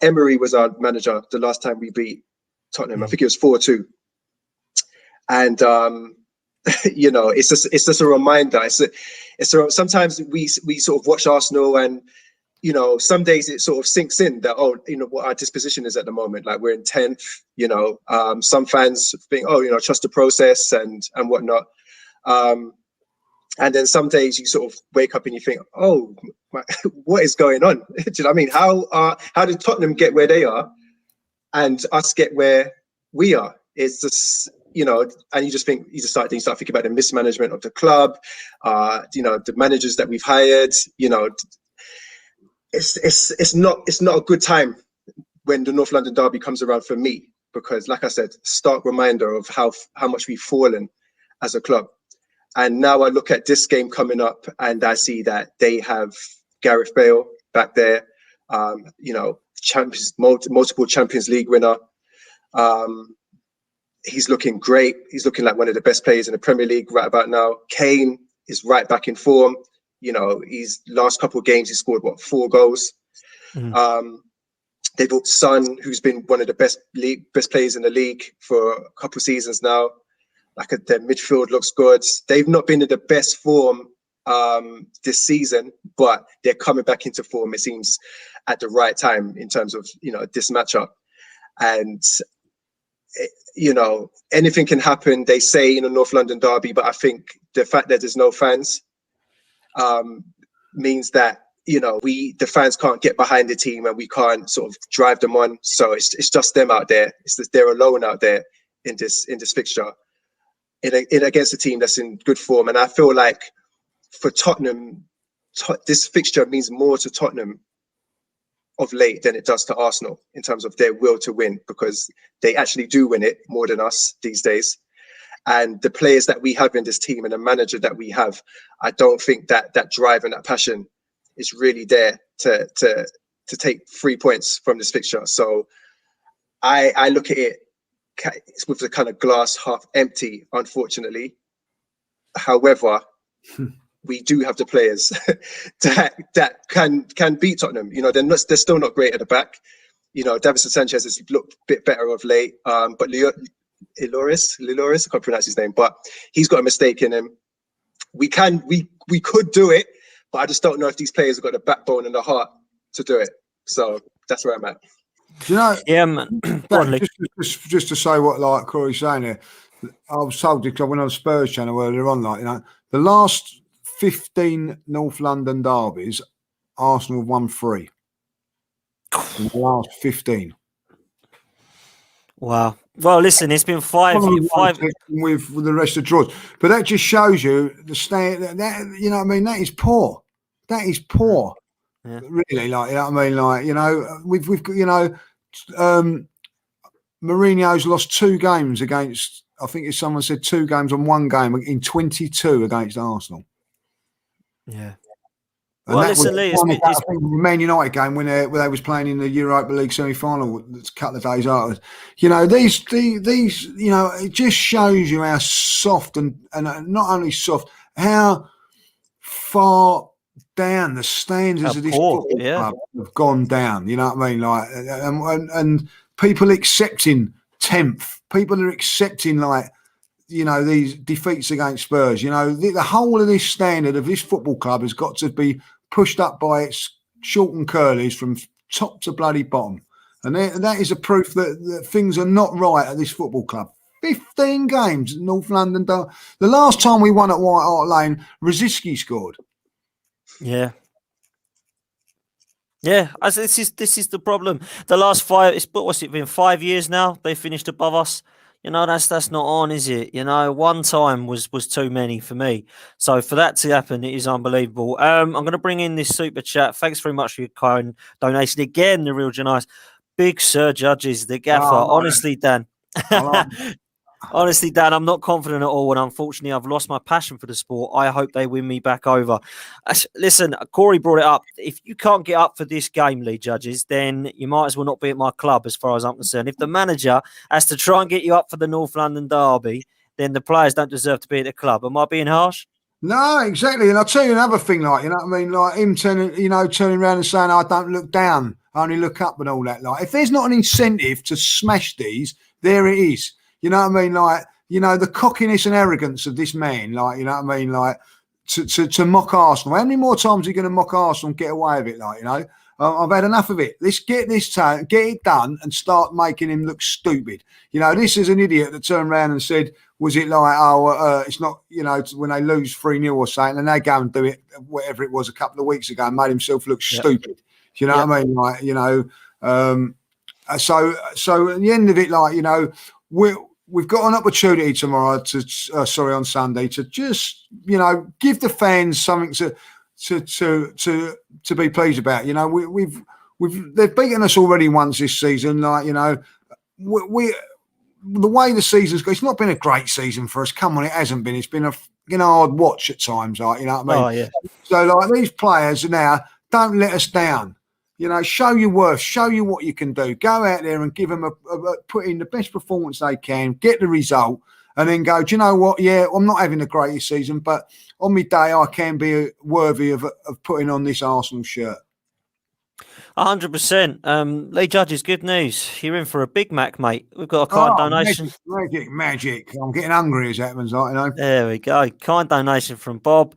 Emery was our manager the last time we beat Tottenham. I think it was 4-2. And you know, it's just a reminder. Sometimes we sort of watch Arsenal, and you know, some days it sort of sinks in that, oh, you know, what our disposition is at the moment. Like, we're in 10th. You know, some fans think, oh, you know, trust the process and whatnot. And then some days you sort of wake up and you think, oh, what is going on? Do you know what I mean? How did Tottenham get where they are and us get where we are? It's just, you know, and you start thinking about the mismanagement of the club, you know, the managers that we've hired. You know, it's not a good time when the North London derby comes around for me, because, like I said, stark reminder of how much we've fallen as a club. And now I look at this game coming up and I see that they have Gareth Bale back there, you know, multiple Champions League winner. He's looking great. He's looking like one of the best players in the Premier League right about now. Kane is right back in form. You know, his last couple of games, he scored, 4 goals. They've got Son, who's been one of the best players in the league for a couple of seasons now. Like, their midfield looks good. They've not been in the best form this season, but they're coming back into form, it seems, at the right time in terms of, you know, this matchup. And, you know, anything can happen, they say, in a North London derby, but I think the fact that there's no fans means that, you know, the fans can't get behind the team and we can't sort of drive them on. So it's just them out there. They're alone out there in this fixture. In against a team that's in good form. And I feel like for Tottenham, this fixture means more to Tottenham of late than it does to Arsenal in terms of their will to win, because they actually do win it more than us these days. And the players that we have in this team and the manager that we have, I don't think that drive and that passion is really there to take 3 points from this fixture. So I look at it with the kind of glass half empty, unfortunately. However, we do have the players that can beat Tottenham. You know, they're still not great at the back. You know, Davinson Sanchez has looked a bit better of late, but Lloris, I can't pronounce his name, but he's got a mistake in him. We could do it, but I just don't know if these players have got the backbone and the heart to do it. So that's where I'm at. Do you know? Yeah, man. Just to say what, like Corey's saying here, I was told, because I went on the Spurs channel earlier on, like, you know, the last 15 North London derbies, Arsenal have won 3. In the last 15. Wow. Well, listen, it's been 5 with the rest of the draws, but that just shows you the state. That, you know what I mean? That is poor. That is poor. Yeah. Really, like, you know what I mean? Like, you know, we've got, you know, Mourinho's lost 2 games against, I think it's someone said 2 games on 1 game in 22 against Arsenal. Yeah. And Well, that was listen, Lee, I think the Man United game when they was playing in the Europa League semi-final a couple of days after. You know, these you know, it just shows you how soft and not only soft, how far down the standards of this poor, football yeah. club have gone down. You know what I mean? Like, and people accepting 10th, people are accepting, like, you know, these defeats against Spurs. You know, the whole of this standard of this football club has got to be pushed up by its short and curlies from top to bloody bottom. And that is a proof that things are not right at this football club. 15 games at North London. The last time we won at White Hart Lane, Rosicky scored. Yeah. Yeah, this is the problem. The last 5, what's it been, 5 years now? They finished above us. You know, that's not on, is it? You know, one time was too many for me. So for that to happen, it is unbelievable. I'm going to bring in this super chat. Thanks very much for your kind donation again. The real nice. Big Sir Judges, the gaffer. Honestly, Dan. Honestly, Dan, I'm not confident at all, and unfortunately, I've lost my passion for the sport. I hope they win me back over. Listen, Corey brought it up. If you can't get up for this game, Lee Judges, then you might as well not be at my club, as far as I'm concerned. If the manager has to try and get you up for the North London derby, then the players don't deserve to be at the club. Am I being harsh? No, exactly. And I'll tell you another thing, like, you know what I mean? Like him turning around and saying, I don't look down, I only look up and all that. Like, if there's not an incentive to smash these, there it is. You know what I mean? Like, you know, the cockiness and arrogance of this man, like, you know what I mean? Like, to mock Arsenal. How many more times are you going to mock Arsenal and get away with it? Like, you know, I've had enough of it. Let's get it done and start making him look stupid. You know, this is an idiot that turned around and said, was it like, it's not, you know, when they lose 3-0 or something, and they go and do it, whatever it was, a couple of weeks ago, and made himself look stupid. You know what I mean? Like, you know, so at the end of it, like, you know, we've got an opportunity tomorrow on Sunday to just, you know, give the fans something to be pleased about. You know, they've beaten us already once this season. Like, you know, the way the season's gone, it's not been a great season for us. Come on, it hasn't been. It's been a hard watch at times. Like, you know what I mean? Oh, yeah. So, like, these players now, don't let us down. You know, show your worth, show you what you can do. Go out there and give them put in the best performance they can, get the result, and then go, do you know what? Yeah, I'm not having the greatest season, but on my day, I can be worthy of putting on this Arsenal shirt. 100%. Lee Judges, good news. You're in for a Big Mac, mate. We've got a kind donation. Magic. I'm getting hungry, as happens, like, you know. There we go. Kind donation from Bob.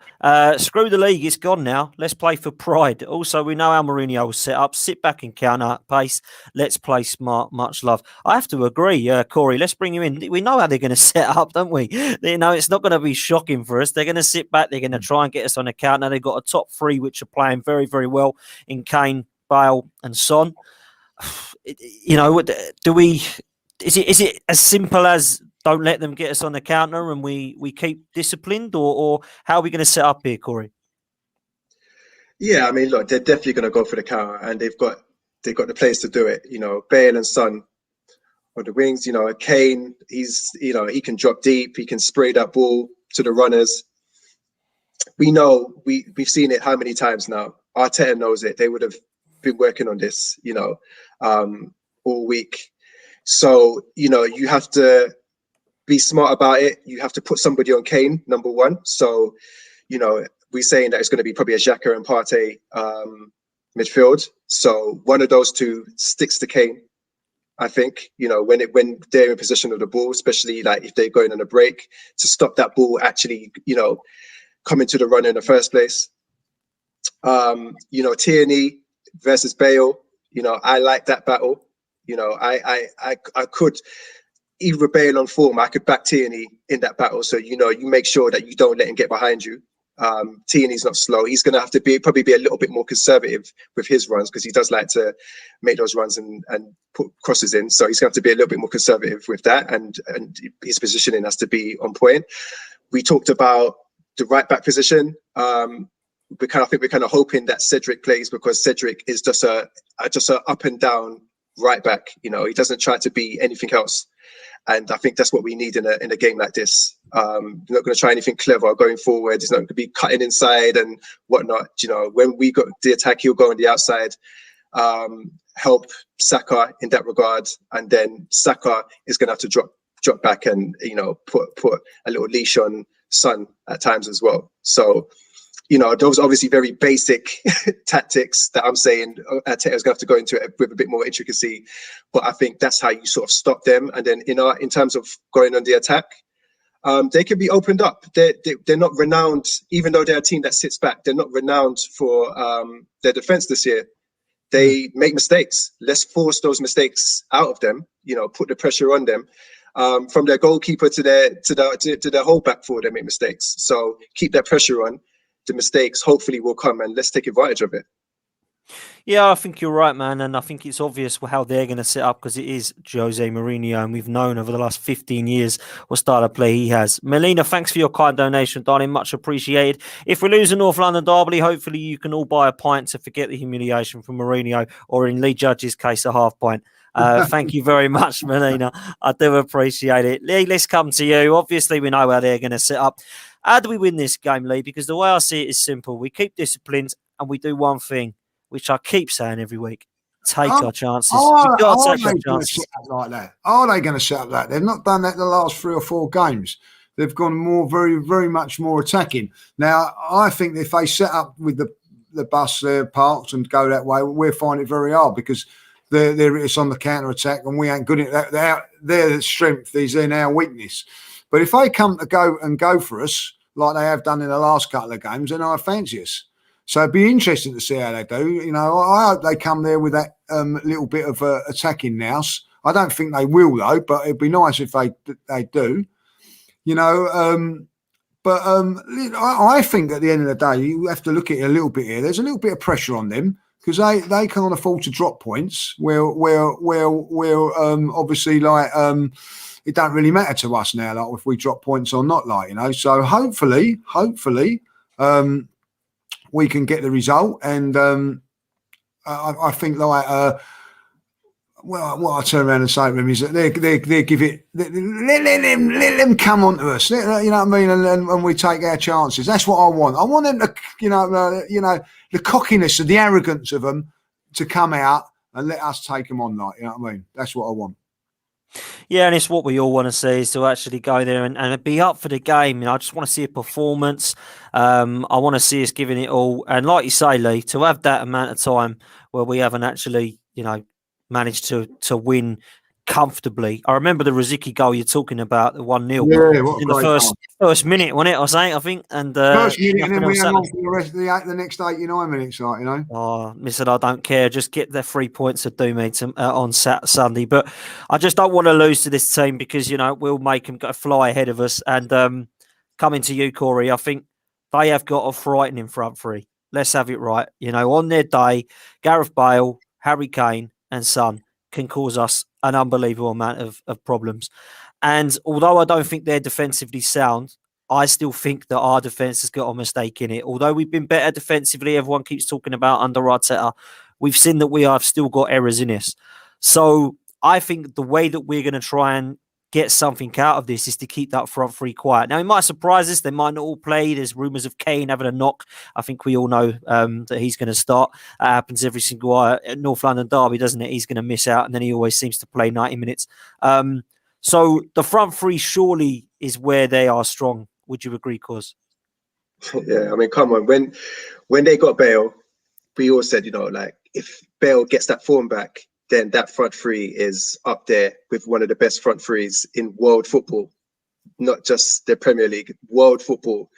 Screw the league. It's gone now. Let's play for pride. Also, we know how Mourinho was set up. Sit back and counter pace. Let's play smart. Much love. I have to agree, Corey. Let's bring you in. We know how they're going to set up, don't we? You know, it's not going to be shocking for us. They're going to sit back. They're going to try and get us on a counter. They've got a top 3 which are playing very, very well in Kane, Bale and Son. You know, is it as simple as don't let them get us on the counter and we keep disciplined, or how are we going to set up here, Corey? Yeah, I mean, look, they're definitely going to go for the counter, and they've got the players to do it. You know, Bale and Son on the wings. You know, Kane, he can drop deep, he can spray that ball to the runners. We know we've seen it how many times now. Arteta knows it. They would have been working on this, you know, all week. So, you know, you have to be smart about it. You have to put somebody on Kane, number one. So, you know, we're saying that it's going to be probably a Xhaka and Partey midfield. So one of those two sticks to Kane, I think, you know, when they're in possession of the ball, especially like if they're going on a break, to stop that ball actually, you know, coming to the runner in the first place. You know, Tierney versus Bale, you know, I like that battle. You know, I could, either Bale on form, I could back Tierney in that battle. So, you know, you make sure that you don't let him get behind you. Tierney's not slow. He's going to have to probably be a little bit more conservative with his runs, because he does like to make those runs and put crosses in. So he's going to have to be a little bit more conservative with that, and his positioning has to be on point. We talked about the right back position. I think we're kind of hoping that Cedric plays, because Cedric is just a up and down right back. You know, he doesn't try to be anything else. And I think that's what we need in a game like this. We're not going to try anything clever going forward. He's not going to be cutting inside and whatnot. You know, when we got the attack, he'll go on the outside, help Saka in that regard, and then Saka is going to have to drop back and, you know, put a little leash on Son at times as well. So, you know, those are obviously very basic tactics that I'm saying Arteta's going to have to go into it with a bit more intricacy. But I think that's how you sort of stop them. And then in terms of going on the attack, they can be opened up. They're not renowned, even though they're a team that sits back, they're not renowned for their defense this year. They make mistakes. Let's force those mistakes out of them, you know, put the pressure on them. From their goalkeeper to their whole back four, they make mistakes. So keep that pressure on. The mistakes hopefully will come, and let's take advantage of it. Yeah, I think you're right, man. And I think it's obvious how they're going to set up, because it is Jose Mourinho, and we've known over the last 15 years what style of play he has. Melina, thanks for your kind donation, darling. Much appreciated. If we lose a North London derby, hopefully you can all buy a pint to forget the humiliation from Mourinho, or in Lee Judge's case, a half pint. Thank you very much, Melina. I do appreciate it. Lee, let's come to you. Obviously, we know how they're going to set up. How do we win this game, Lee? Because the way I see it is simple. We keep disciplined and we do one thing, which I keep saying every week: take our chances. We've got to take our chances. Like that? Are they going to set up like that? They've not done that the last 3 or 4 games. They've gone very, very much more attacking. Now, I think if they set up with the bus there parked and go that way, we'll find it very hard, because it's on the counter attack and we ain't good at that. Their strength is in our weakness. But if they come to go for us like they have done in the last couple of games, then I fancy us. So it'd be interesting to see how they do. You know, I hope they come there with that little bit of attacking nous. I don't think they will, though, but it'd be nice if they do. You know, but I think at the end of the day, you have to look at it a little bit here. There's a little bit of pressure on them, because they can't afford to drop points. We're obviously like it don't really matter to us now, like if we drop points or not, like, you know. So hopefully, we can get the result, and I think like well, what I turn around and say to them is that they give it, let them come on to us, you know what I mean, and we take our chances. That's what I want. I want them to, you know, the cockiness and the arrogance of them to come out and let us take them on, like, you know what I mean. That's what I want. Yeah, and it's what we all want to see, is to actually go there and be up for the game. You know, I just want to see a performance. I want to see us giving it all. And like you say, Lee, to have that amount of time where we haven't actually, you know, managed to win comfortably. I remember the Rosicky goal you're talking about, the 1-0 in the first minute, wasn't it? I was saying, I think. And first minute, and then we hang on for the rest of the next 89 minutes, like, you know. Oh, listen, I don't care. Just get the 3 points that do me on Sunday. But I just don't want to lose to this team, because, you know, we'll make them go fly ahead of us. And coming to you, Corey, I think they have got a frightening front three. Let's have it right. You know, on their day, Gareth Bale, Harry Kane and Son can cause us an unbelievable amount of problems. And although I don't think they're defensively sound, I still think that our defence has got a mistake in it. Although we've been better defensively, everyone keeps talking about under Arteta, we've seen that we have still got errors in us. So I think the way that we're going to try and get something out of this is to keep that front three quiet. Now, it might surprise us. They might not all play. There's rumours of Kane having a knock. I think we all know that he's going to start. That happens every single North London derby, doesn't it? He's going to miss out, and then he always seems to play 90 minutes. So the front three surely is where they are strong. Would you agree, Cos? Yeah, I mean, come on. When they got Bale, we all said, you know, like, if Bale gets that form back, then that front three is up there with one of the best front threes in world football, not just the Premier League, world football.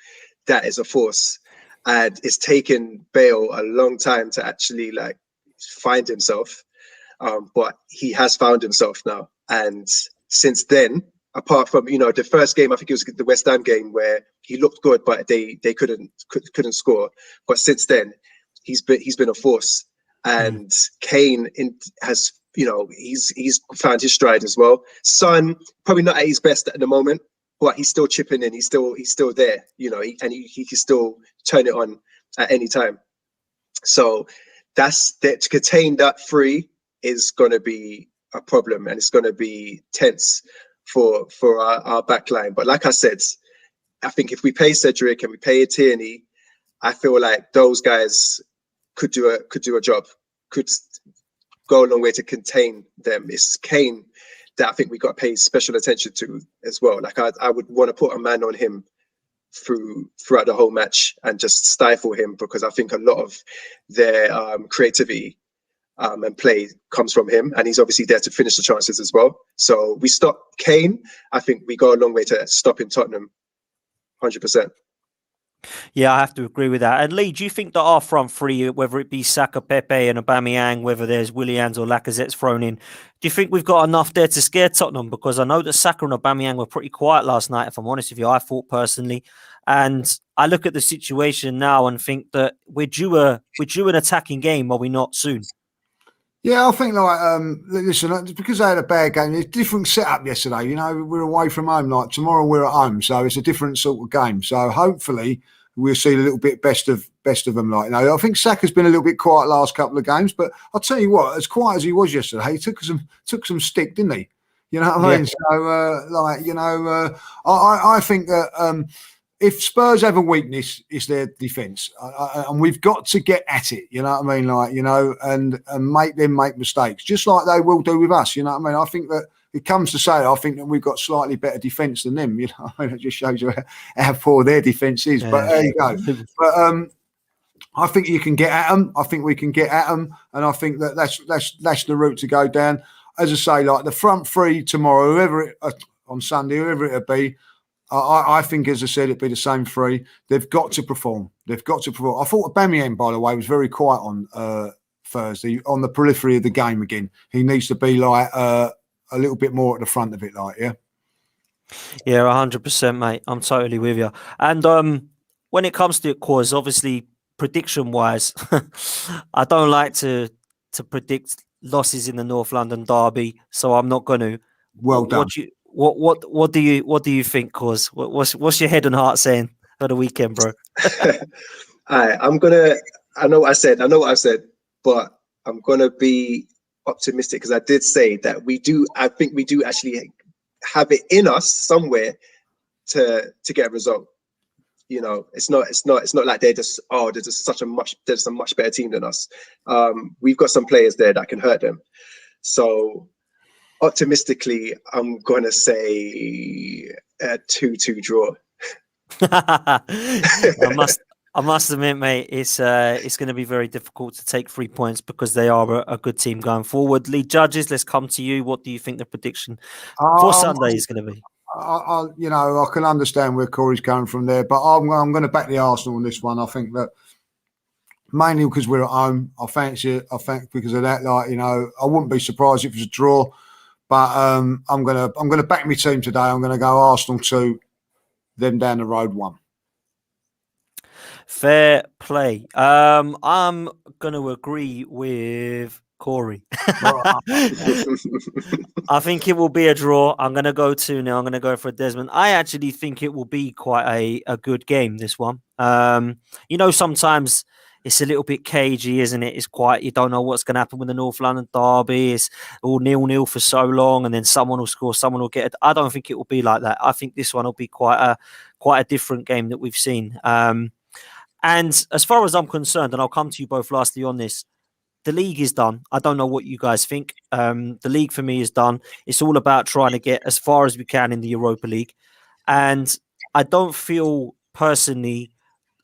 That is a force. And it's taken Bale a long time to actually like find himself. But he has found himself now. And since then, apart from, you know, the first game, I think it was the West Ham game where he looked good, but they couldn't score. But since then, he's been a force. And Kane has, you know, he's found his stride as well. Son, probably not at his best at the moment, but he's still chipping in. He's still there, you know, and he can still turn it on at any time. So that's that, to contain that 3 is going to be a problem, and it's going to be tense for our back line. But like I said, I think if we pay Cedric and we pay Tierney, I feel like those guys could do a job, could go a long way to contain them. It's Kane that I think we got to pay special attention to as well. Like I would want to put a man on him throughout the whole match and just stifle him, because I think a lot of their creativity and play comes from him, and he's obviously there to finish the chances as well. So we stop Kane, I think we go a long way to stopping Tottenham, 100%. Yeah, I have to agree with that. And Lee, do you think that our front 3, whether it be Saka, Pepe and Aubameyang, whether there's Willians or Lacazette's thrown in, do you think we've got enough there to scare Tottenham? Because I know that Saka and Aubameyang were pretty quiet last night, if I'm honest with you, I thought personally. And I look at the situation now and think that we're due an attacking game, are we not, soon? Yeah, I think listen, because they had a bad game, it's a different setup yesterday. You know, we're away from home. Like tomorrow, we're at home, so it's a different sort of game. So hopefully, we'll see a little bit best of them. Like, you know, I think Saka's been a little bit quiet last couple of games, but I'll tell you what, as quiet as he was yesterday, he took some stick, didn't he? You know what I mean? So, I think that. If Spurs have a weakness, it's their defence, and we've got to get at it. You know what I mean? Like, you know, and make them make mistakes, just like they will do with us. You know what I mean? I think that it comes to say, I think that we've got slightly better defence than them. You know, I mean, it just shows you how poor their defence is. But there you go. But I think you can get at them. I think we can get at them, and I think that that's the route to go down. As I say, like the front 3 tomorrow, on Sunday, whoever it'll be. I think, as I said, it'd be the same 3. They've got to perform. I thought Aubameyang, by the way, was very quiet on Thursday, on the periphery of the game again. He needs to be like a little bit more at the front of it, like, yeah. Yeah, 100%, mate. I'm totally with you. And when it comes to it, cause obviously prediction-wise, I don't like to predict losses in the North London derby, so I'm not going to. Well done. What do you think, cause? What's your head and heart saying for the weekend, bro? I know what I said, but I'm gonna be optimistic, because I did say that I think we do actually have it in us somewhere to get a result. You know, it's not like they're just a much better team than us. We've got some players there that can hurt them. So optimistically, I'm gonna say a 2-2 draw. I must admit, mate, it's going to be very difficult to take 3 points, because they are a good team going forward. Lead judges, let's come to you. What do you think the prediction for Sunday is going to be? I can understand where Corey's coming from there, but I'm going to back the Arsenal on this one. I think that mainly because we're at home. I fancy it. I think because of that, like, you know, I wouldn't be surprised if it was a draw. But I'm gonna back my team today. I'm gonna go Arsenal 2, them down the road 1. Fair play. I'm gonna agree with Corey. I think it will be a draw. I'm gonna go 2-0. I'm gonna go for Desmond. I actually think it will be quite a good game, this one. You know, sometimes it's a little bit cagey, isn't it? It's quite, you don't know what's going to happen with the North London derby. It's all 0-0 for so long, and then someone will score, someone will get it. I don't think it will be like that. I think this one will be quite a different game that we've seen. And as far as I'm concerned, and I'll come to you both lastly on this, the league is done. I don't know what you guys think. The league for me is done. It's all about trying to get as far as we can in the Europa League. And I don't feel personally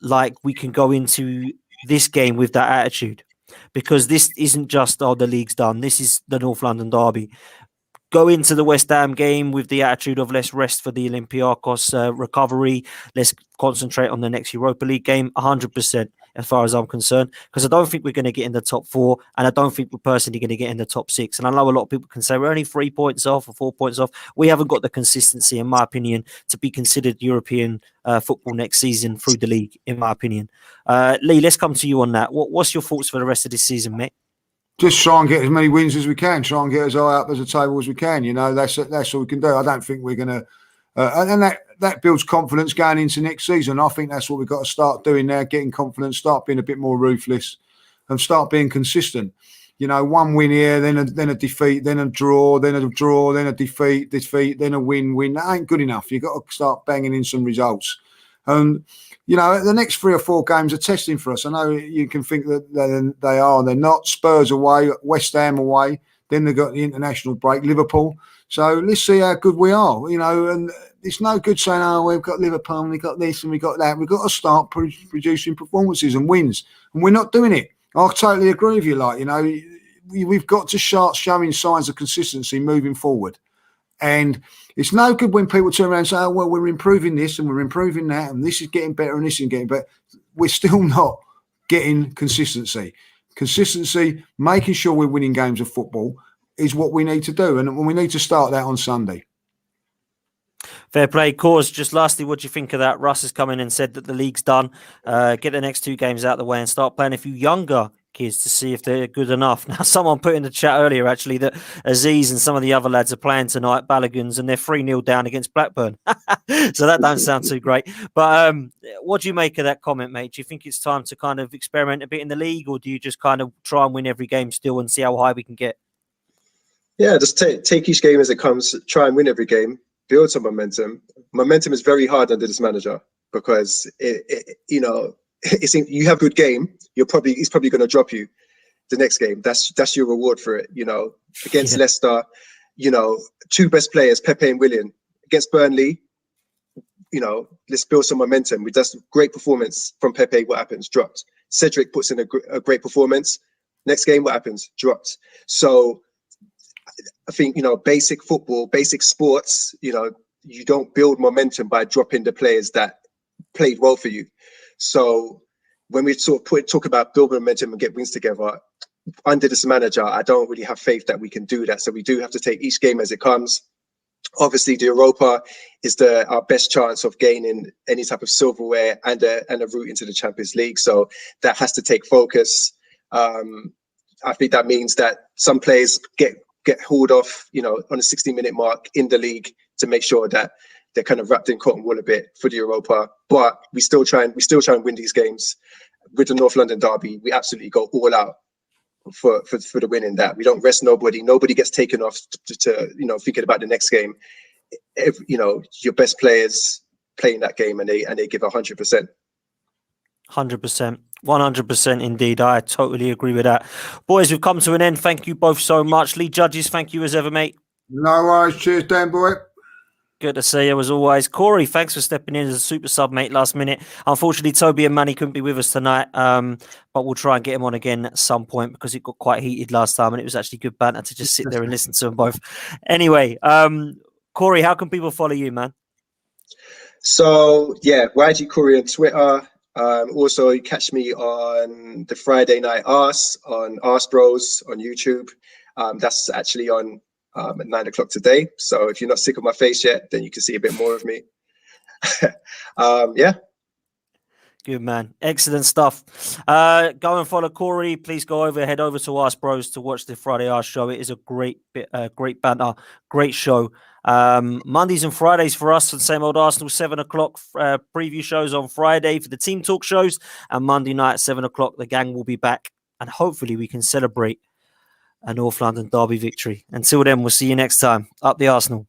like we can go into this game with that attitude, because this isn't just, the league's done. This is the North London derby. Go into the West Ham game with the attitude of let's rest for the Olympiacos recovery. Let's concentrate on the next Europa League game. 100%, as far as I'm concerned, because I don't think we're going to get in the top 4, and I don't think we're personally going to get in the top 6. And I know a lot of people can say we're only 3 points off or 4 points off. We haven't got the consistency, in my opinion, to be considered European football next season through the league, in my opinion. Lee, let's come to you on that. What's your thoughts for the rest of this season, mate? Just try and get as many wins as we can. Try and get as high up as the table as we can. You know, that's all we can do. I don't think we're going to And that builds confidence going into next season. I think that's what we've got to start doing now, getting confidence, start being a bit more ruthless and start being consistent. You know, one win here, then a defeat, then a draw, then a draw, then a defeat, then a win. That ain't good enough. You've got to start banging in some results. And, you know, the next 3 or 4 games are testing for us. I know you can think that they are. They're not. Spurs away, West Ham away. Then they've got the international break, Liverpool. So let's see how good we are, you know. And it's no good saying, oh, we've got Liverpool and we've got this and we've got that. We've got to start producing performances and wins. And we're not doing it. I totally agree with you. Like, you know, we've got to start showing signs of consistency moving forward. And it's no good when people turn around and say, oh, well, we're improving this and we're improving that and this is getting better and this is getting better. We're still not getting consistency. Consistency, making sure we're winning games of football is what we need to do. And we need to start that on Sunday. Fair play. Cause, just lastly, what do you think of that? Russ has come in and said that the league's done. Get the next 2 games out of the way and start playing a few younger kids to see if they're good enough. Now, someone put in the chat earlier, actually, that Aziz and some of the other lads are playing tonight, Ballagans, and they're 3-0 down against Blackburn. So that don't sound too great. But what do you make of that comment, mate? Do you think it's time to kind of experiment a bit in the league, or do you just kind of try and win every game still and see how high we can get? Yeah, just take each game as it comes, try and win every game. Build some momentum. Momentum is very hard under this manager because you know, you have a good game, he's probably going to drop you the next game. That's your reward for it. You know, against Leicester, you know, 2 best players, Pepe and Willian. Against Burnley, you know, let's build some momentum. We just great performance from Pepe. What happens? Dropped. Cedric puts in a great performance. Next game, what happens? Dropped. So I think, you know, basic football, basic sports, you know, you don't build momentum by dropping the players that played well for you. So when we talk about build momentum and get wins together, under this manager, I don't really have faith that we can do that. So we do have to take each game as it comes. Obviously, the Europa is our best chance of gaining any type of silverware and a route into the Champions League. So that has to take focus. I think that means that some players get hauled off, you know, on a 60-minute mark in the league to make sure that they're kind of wrapped in cotton wool a bit for the Europa. But we still try and win these games. With the North London derby, we absolutely go all out for the win in that. We don't rest nobody. Nobody gets taken off to you know, thinking about the next game. If, you know, your best players playing that game and they give 100%. 100%. 100% indeed. I totally agree with that. Boys, we've come to an end. Thank you both so much. Lee Judges, thank you as ever, mate. No worries. Cheers, Dan boy. Good to see you as always. Corey, thanks for stepping in as a super sub, mate, last minute. Unfortunately, Toby and Manny couldn't be with us tonight, but we'll try and get him on again at some point because it got quite heated last time and it was actually good banter to just sit there and listen to them both. Anyway, Corey, how can people follow you, man? So, yeah, YG Corey on Twitter. Also, you catch me on the Friday Night Arse on Arse Bros on YouTube. That's actually on at 9 o'clock today. So if you're not sick of my face yet, then you can see a bit more of me. Yeah. Good man. Excellent stuff. Go and follow Corey. Please head over to Arse Bros to watch the Friday Arse show. It is a great banter, great show. Mondays and Fridays for us, the same old Arsenal 7 o'clock preview shows on Friday for the team talk shows, and Monday night at 7 o'clock the gang will be back and hopefully we can celebrate a North London derby victory. Until then, we'll see you next time. Up the Arsenal.